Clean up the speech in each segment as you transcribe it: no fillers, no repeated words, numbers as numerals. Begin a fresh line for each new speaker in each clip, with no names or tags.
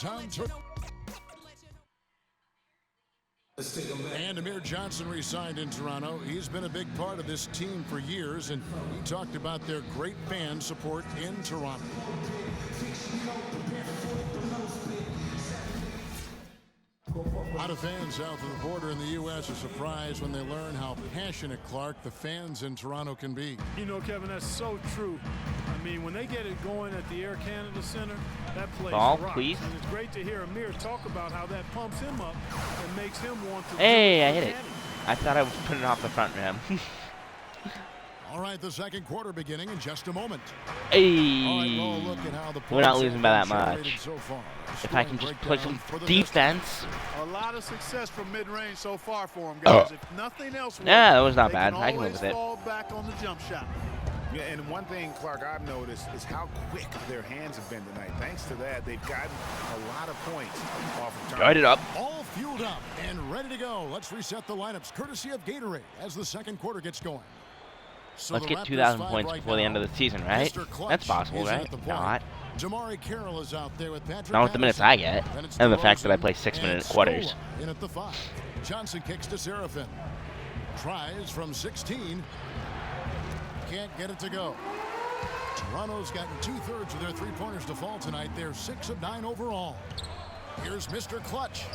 And Amir Johnson re-signed in Toronto. He's been a big part of this team for years, and he talked about their great fan support in Toronto. A lot of fans south of the border in the U.S. are surprised when they learn how passionate, Clark, the fans in Toronto can be.
You know, Kevin, that's so true. I mean, when they get it going at the Air Canada Center, that place rocks.
Please.
And it's great to hear Amir talk about how that pumps him up and makes him want to.
Hey, I hit it. I thought I was putting it off the front rim.
All right, the second quarter beginning in just a moment.
Hey,
all right, well, look at how the
we're not losing by that much.
So far.
If I can just play some defense.
A lot of success from mid-range so far for him, guys. If nothing else,
yeah, that was not bad. I can live with it.
Fall back on the jump shot.
Yeah, and one thing, Clark, I've noticed is how quick their hands have been tonight. Thanks to that, they've gotten a lot of points off of turn.
Guard it up.
All fueled up and ready to go. Let's reset the lineups, courtesy of Gatorade, as the second quarter gets going. So
let's get 2,000 points before the end of the season, right? That's possible, right? Not.
Jamari Carroll is out there with Patrick.
Not with the minutes I get, and the fact that I play 6-minute quarters.
In at the 5. Johnson kicks to Seraphin. Tries from 16. Can't get it to go. Toronto's gotten 2/3 of their three-pointers to fall tonight. They're 6 of 9 overall. Here's Mr. Clutch.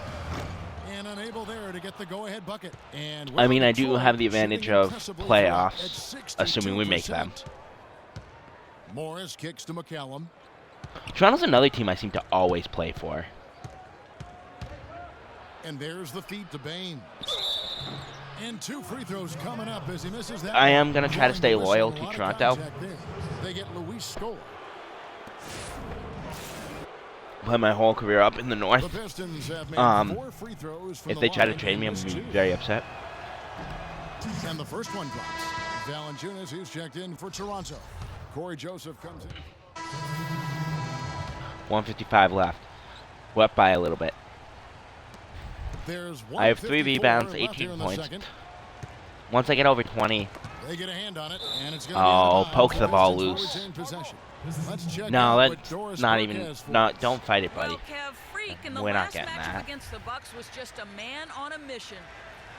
And unable there to get the go-ahead bucket. And
I mean, I do have the advantage of playoffs, assuming we make them.
Morris kicks to McCallum.
Toronto's another team I seem to always play for.
And there's the feed to Bain. And 2 free throws coming up as he misses that.
I am going to try to stay loyal to Toronto.
They get Luis Scola.
Play my whole career up in the North.
The Pistons have made 4 free throws from
if they try to trade me, I'm going to be very upset.
And the first one drops. Valanciunas, who's checked in for Toronto. Corey Joseph comes in.
1:55 left. We're up by a little bit. I have 3 rebounds, 18 points. Once I get over 20,
they get a hand on it, and it's
poke the ball loose. No, that's not even. No, don't fight it, buddy. We're not getting that.
Against the Bucks was just a man on a mission.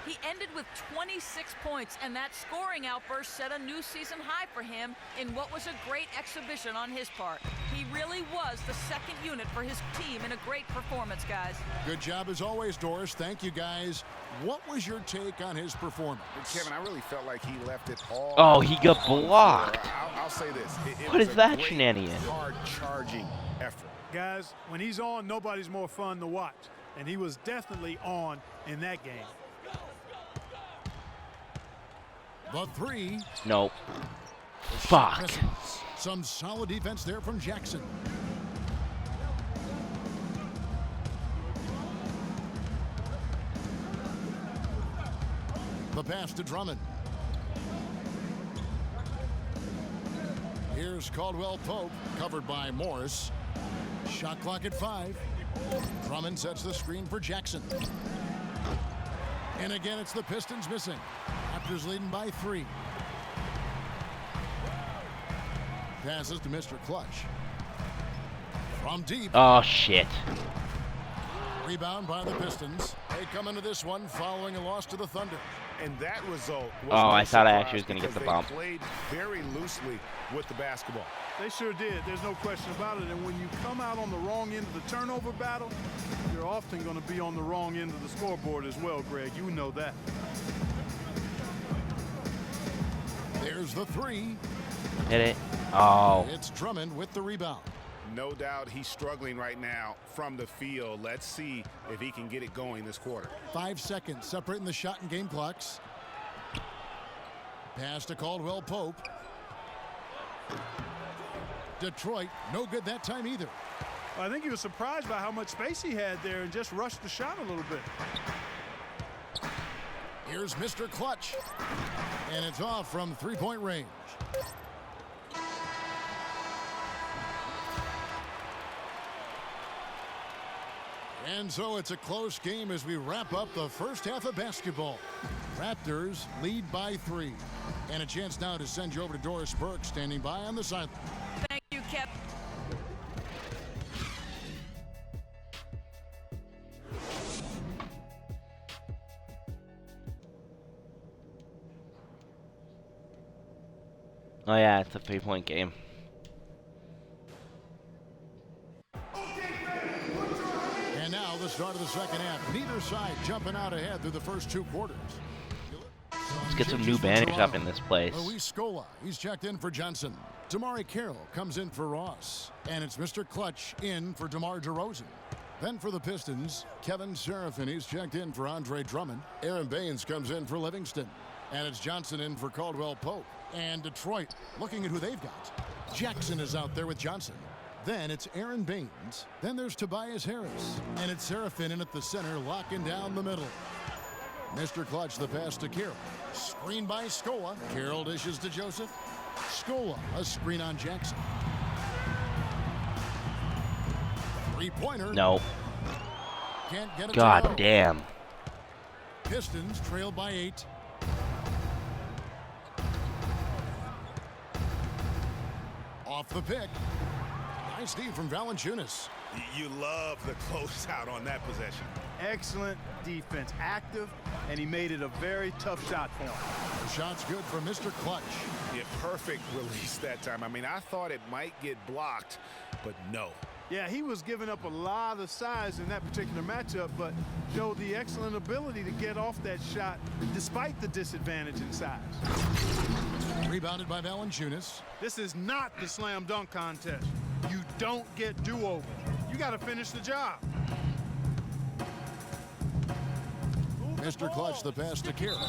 He ended with 26 points, and that scoring outburst set a new season high for him in what was a great exhibition on his part. He really was the second unit for his team in a great performance, guys.
Good job as always, Doris. Thank you, guys. What was your take on his performance?
Kevin, I really felt like he left it all.
Oh, he got blocked.
I'll say this.
What is that shenanigan?
Hard charging effort.
Guys, when he's on, nobody's more fun to watch. And he was definitely on in that game.
The 3.
Nope. Fuck.
Some solid defense there from Jackson. The pass to Drummond. Here's Caldwell Pope, covered by Morris. Shot clock at 5. Drummond sets the screen for Jackson. And again, it's the Pistons missing. Raptors leading by 3. Passes to Mr. Clutch. From deep.
Oh, shit.
Rebound by the Pistons. They come into this one following a loss to the Thunder.
And that result was
I thought I actually was going to get the bump.
They played very loosely with the basketball.
They sure did. There's no question about it. And when you come out on the wrong end of the turnover battle, you're often going to be on the wrong end of the scoreboard as well, Greg. You know that.
There's the 3.
Hit it. Oh.
It's Drummond with the rebound.
No doubt he's struggling right now from the field. Let's see if he can get it going this quarter.
5 seconds separating the shot and game clocks. Pass to Caldwell Pope. Detroit, no good that time either.
I think he was surprised by how much space he had there and just rushed the shot a little bit.
Here's Mr. Clutch. And it's off from 3-point range. And so it's a close game as we wrap up the first half of basketball. Raptors lead by 3. And a chance now to send you over to Doris Burke, standing by on the sideline.
Thank you, Kevin.
Oh yeah, it's a 3-point game.
And now the start of the second half. Neither side jumping out ahead through the first 2 quarters.
Let's get some new banners up in this place.
Luis Scola, he's checked in for Johnson. Damari Carroll comes in for Ross. And it's Mr. Clutch in for DeMar DeRozan. Then for the Pistons, Kevin Seraphin, he's checked in for Andre Drummond. Aaron Baines comes in for Livingston. And it's Johnson in for Caldwell Pope. And Detroit, looking at who they've got. Jackson is out there with Johnson. Then it's Aaron Baines. Then there's Tobias Harris. And it's Seraphin in at the center, locking down the middle. Mr. Clutch, the pass to Carroll. Screen by Scola. Carroll dishes to Joseph. Scola, a screen on Jackson. 3-pointer.
No.
Can't get it.
God damn.
Pistons trail by 8. Off the pick. Nice D from Valanciunas.
You love the closeout on that possession.
Excellent defense, active, and he made it a very tough shot for him.
The shot's good for Mr. Clutch.
Yeah, perfect release that time. I mean, I thought it might get blocked, but no.
Yeah, he was giving up a lot of size in that particular matchup, but showed the excellent ability to get off that shot despite the disadvantage in size.
Rebounded by Valanciunas.
This is not the slam dunk contest. You don't get do-overs. You got to finish the job.
Mr. Clutch, the pass to Carroll.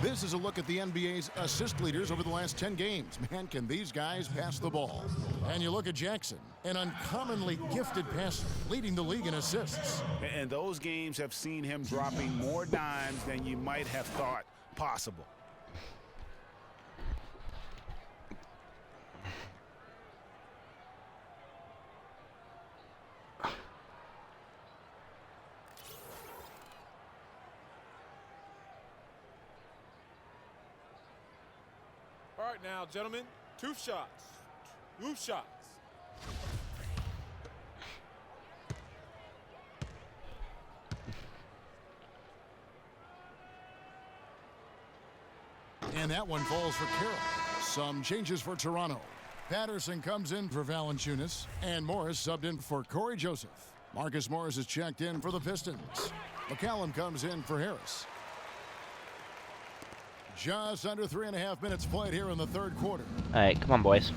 This is a look at the NBA's assist leaders over the last 10 games. Man, can these guys pass the ball? And you look at Jackson, an uncommonly gifted passer, leading the league in assists.
And those games have seen him dropping more dimes than you might have thought possible.
All right now, gentlemen, 2 shots. 2 shots.
And that one falls for Carroll. Some changes for Toronto. Patterson comes in for Valanciunas, and Morris subbed in for Corey Joseph. Marcus Morris is checked in for the Pistons. McCallum comes in for Harris. Just under 3.5 minutes played here in the third quarter.
All right, come on, boys.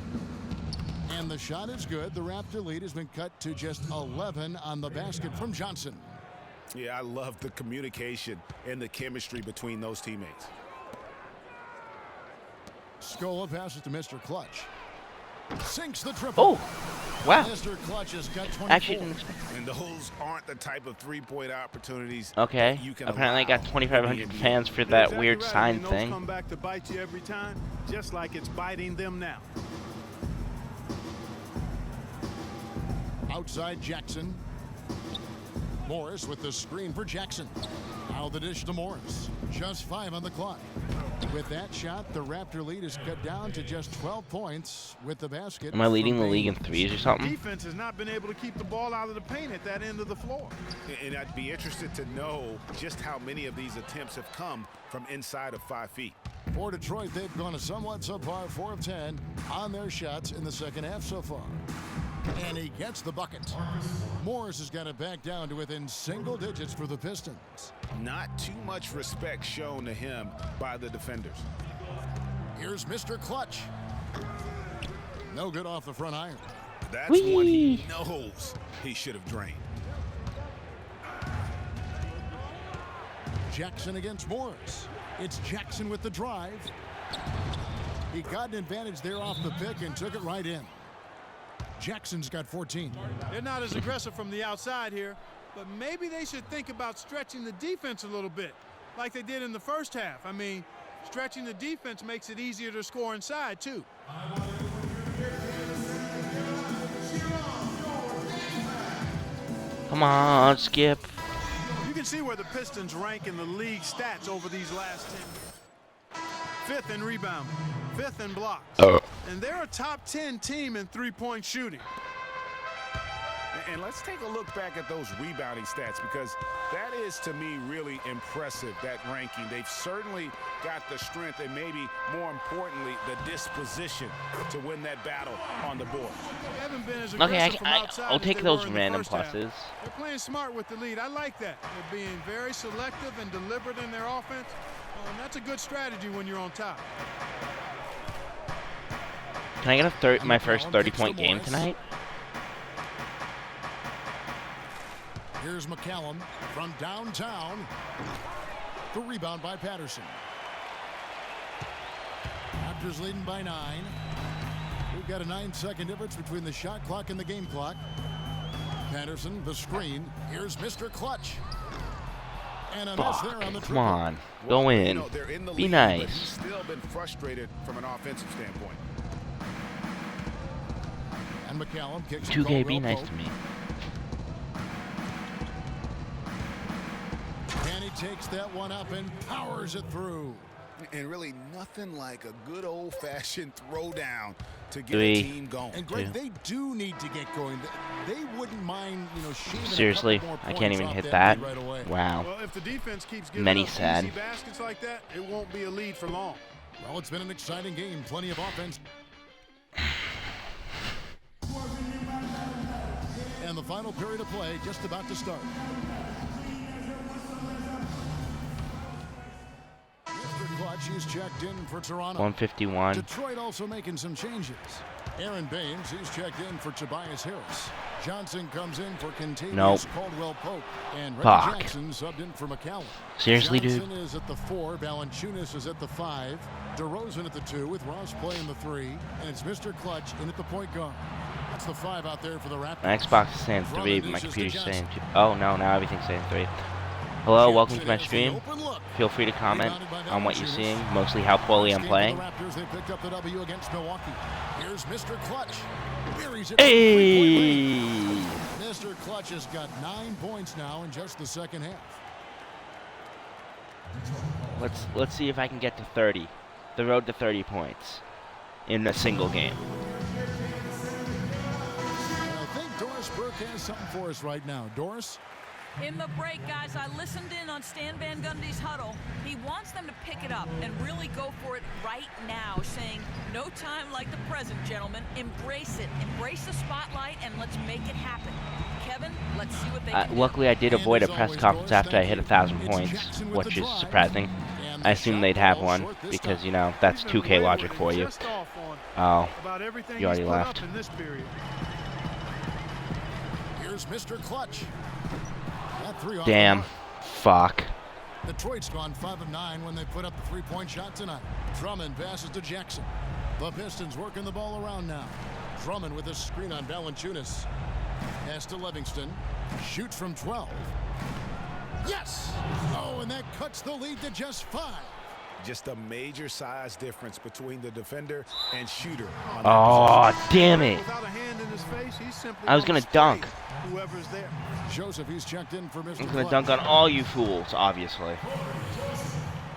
And the shot is good. The Raptor lead has been cut to just 11 on the basket from Johnson.
Yeah, I love the communication and the chemistry between those teammates.
Scola passes to Mr. Clutch. Sinks the triple.
Oh, wow.
Mr. Clutch has got 24.
Actually didn't expect.
And those aren't the type of 3-point opportunities.
Okay.
You can
Apparently, I
allow
got 2,500
in the NBA.
fans for
You're
that
exactly
weird
right.
sign
And those
thing.
come back to bite you every time, just like it's biting them now.
Outside Jackson. Morris with the screen for Jackson. Now the dish to Morris. Just 5 on the clock. With that shot, the Raptor lead is cut down to just 12 points with the basket.
Am I leading the league in threes or something?
Defense has not been able to keep the ball out of the paint at that end of the floor.
And I'd be interested to know just how many of these attempts have come from inside of 5 feet.
For Detroit, they've gone a somewhat subpar 4 of 10 on their shots in the second half so far. And he gets the bucket. Morris has got it back down to within single digits for the Pistons.
Not too much respect shown to him by the defenders.
Here's Mr. Clutch. No good off the front iron.
That's one he knows he should have drained.
Jackson against Morris. It's Jackson with the drive. He got an advantage there off the pick and took it right in. Jackson's got 14.
They're not as aggressive from the outside here, but maybe they should think about stretching the defense a little bit, like they did in the first half. I mean, stretching the defense makes it easier to score inside, too.
Come on, Skip.
You can see where the Pistons rank in the league stats over these last 10. 5th in rebound, 5th in blocks. And they're a top 10 team in 3-point shooting.
And let's take a look back at those rebounding stats, because that is, to me, really impressive, that ranking. They've certainly got the strength and maybe, more importantly, the disposition to win that battle on the board.
Okay, I'll take those random pluses.
They're playing smart with the lead. I like that. They're being very selective and deliberate in their offense. And that's a good strategy when you're on top.
Can I get my first 30-point game tonight?
Here's McCallum from downtown. The rebound by Patterson. Raptors leading by 9. We've got a 9-second difference between the shot clock and the game clock. Patterson, the screen. Here's Mr. Clutch. And a miss there on the
come on. Go in. Be nice.
But he's still been frustrated from an offensive standpoint.
And McCallum kicks
2K, be nice to me.
And he takes that one up and powers it through.
And really nothing like a good old-fashioned throwdown to get a team going.
And Greg, they do need to get going. They wouldn't mind, shaving
seriously,
a couple more
I can't even
points
hit
off
that.
Right away.
Wow.
Well, if the defense keeps giving
Many
up
sad
easy baskets like that, it won't be a lead for long.
Well, it's been an exciting game. Plenty of offense. And the final period of play just about to start. Mr. Clutch is checked in for Toronto.
151.
Detroit also making some changes. Aaron Baines, he's checked in for Tobias Harris. Johnson comes in for Contavious Caldwell-Pope. And Reggie Jackson subbed in for McCallum.
Seriously,
Johnson is at the 4. Valanciunas is at the 5. DeRozan at the 2 with Ross playing the 3. And it's Mr. Clutch in at the point guard. That's the 5 out there for the Raptors.
My Xbox is saying 3, but my computer's saying 2. Oh, no, now everything's saying 3. Hello, welcome to my stream. Feel free to comment on what you're seeing, mostly how poorly I'm playing.
They picked up the W against Milwaukee. Here's Mr. Clutch.
Hey!
Mr. Clutch has got 9 points now in just the second half.
Let's see if I can get to 30. The road to 30 points in a single game.
I think Doris Burke has something for us right now. Doris?
In the break, guys, I listened in on Stan Van Gundy's huddle. He wants them to pick it up and really go for it right now, saying, no time like the present, gentlemen. Embrace it. Embrace the spotlight, and let's make it happen. Kevin, let's see what they can do.
Luckily, I did avoid a press conference after I hit 1,000 points, which is surprising. I assumed they'd have one because, that's 2K logic for you. Oh, you already left.
Here's Mr. Clutch.
Damn. Fuck.
Detroit's gone 5 of 9 when they put up the 3-point shot tonight. Drummond passes to Jackson. The Pistons working the ball around now. Drummond with a screen on Valanciunas. Pass to Livingston. Shoots from 12. Yes! Oh, and that cuts the lead to just 5.
Just a major size difference between the defender and shooter.
Oh, damn it.
Without a hand in his face, he's simply
I was going to dunk.
Whoever's there.
Joseph, he's checked in for Mr.
I'm going to dunk on all you fools, obviously.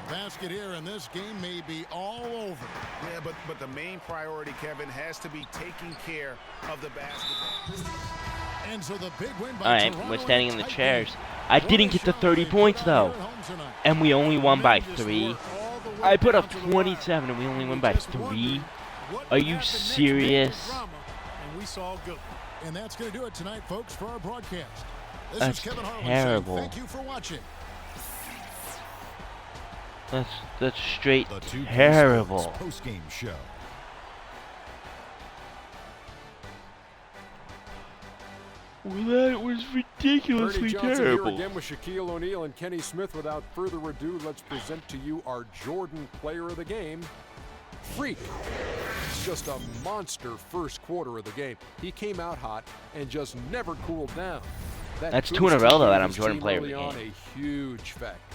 Basket here, and this game may be all over.
Yeah, but the main priority, Kevin, has to be taking care of the basketball.
And so the big win by
all right,
Toronto
we're standing in the chairs. I didn't get to 30 points, though. And we only won by 3. I put up 27, and we only win by 3. Are you serious?
And that's going to do it tonight, folks, for our broadcast. This
That's
is Kevin Harlan
terrible.
saying thank you for watching.
That's straight terrible.
Post-game show.
Well, that was ridiculously terrible.
Here again with Shaquille O'Neal and Kenny Smith. Without further ado, let's present to you our Jordan Player of the Game, Freak. Just a monster first quarter of the game. He came out hot and just never cooled down.
That's 2 in a row, though, that I'm Jordan Player of the Game.
A huge fact.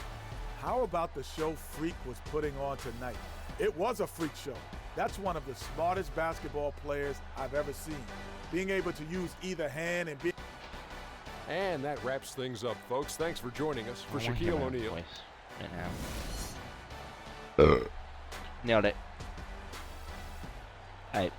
How about the show Freak was putting on tonight? It was a freak show. That's one of the smartest basketball players I've ever seen. Being able to use either hand and be...
And that wraps things up, folks. Thanks for joining us. For Shaquille O'Neal.
Nailed it. All right.